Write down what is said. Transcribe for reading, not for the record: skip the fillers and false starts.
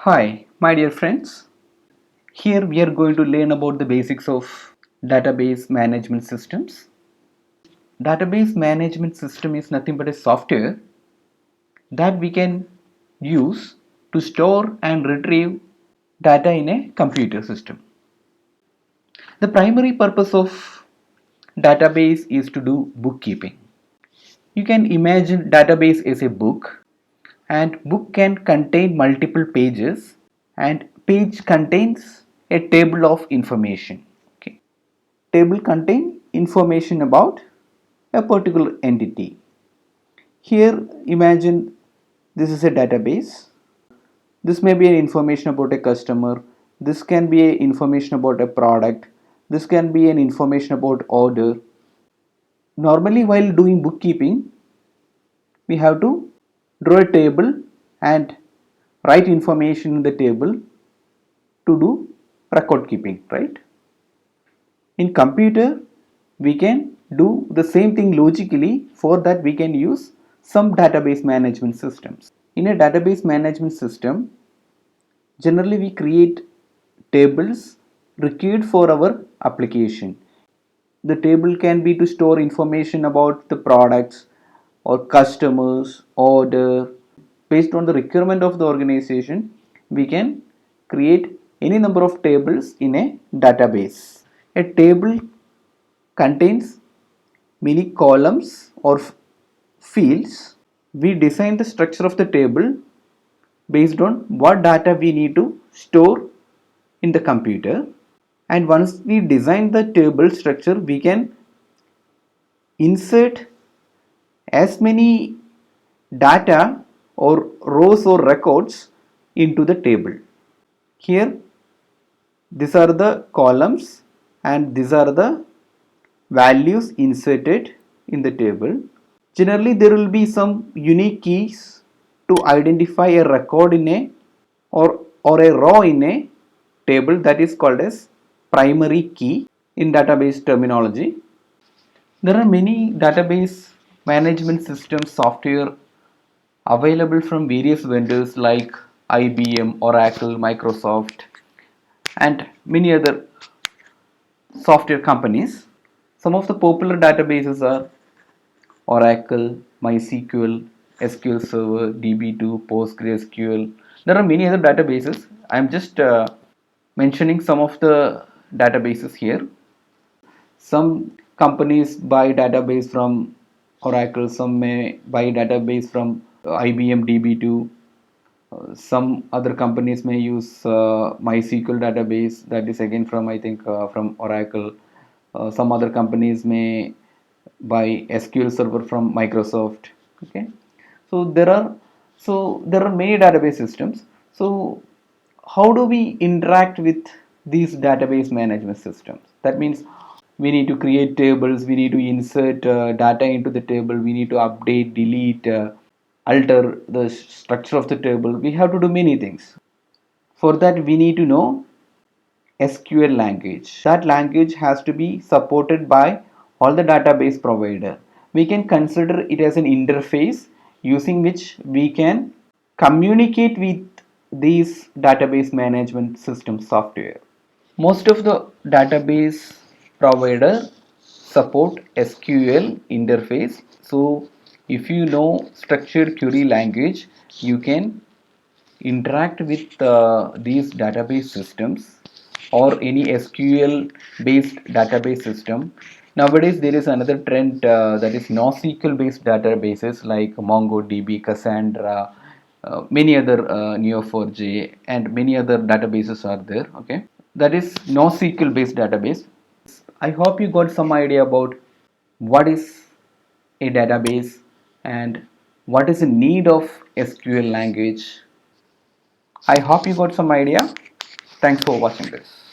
Hi, my dear friends. Here we are going to learn about the basics of database management systems. Database management system is nothing but a software that we can use to store and retrieve data in a computer system. The primary purpose of database is to do bookkeeping. You can imagine database as a book, and book can contain multiple pages, and page contains a table of information. Okay. Table contain information about a particular entity. Here imagine this is a database. This may be an information about a customer. This can be a information about a product. This can be an information about order. Normally while doing bookkeeping, we have to draw a table and write information in the table to do record keeping, right? In computer, we can do the same thing logically. For that, we can use some database management systems. In a database management system, generally we create tables required for our application. The table can be to store information about the products or customers, order. Based on the requirement of the organization, we can create any number of tables in a database. A table contains many columns or fields. We design the structure of the table based on what data we need to store in the computer, and once we design the table structure, we can insert as many data or rows or records into the table. Here these are the columns and these are the values inserted in the table. Generally there will be some unique keys to identify a record in a or a row in a table, that is called as primary key in database terminology. There are many database management system software available from various vendors like IBM, Oracle, Microsoft, and many other software companies. Some of the popular databases are Oracle, MySQL, SQL Server, DB2, PostgreSQL. There are many other databases. I am just mentioning some of the databases here. Some companies buy database from Oracle, some may buy database from IBM DB2. Some other companies may use MySQL database, that is again from I think from Oracle. Some other companies may buy SQL Server from Microsoft. Okay, so there are many database systems. So how do we interact with these database management systems? That means we need to create tables, we need to insert data into the table, we need to update, delete, alter the structure of the table. We have to do many things. For that we need to know SQL language. That language has to be supported by all the database provider. We can consider it as an interface using which we can communicate with these database management system software. Most of the database provider support SQL interface. So if you know structured query language, you can interact with these database systems or any SQL based database system. Nowadays there is another trend that is NoSQL based databases like MongoDB, Cassandra, many other Neo4j and many other databases are there. Okay, that is NoSQL based database. I hope you got some idea about what is a database and what is the need of SQL language. I hope you got some idea. Thanks for watching this.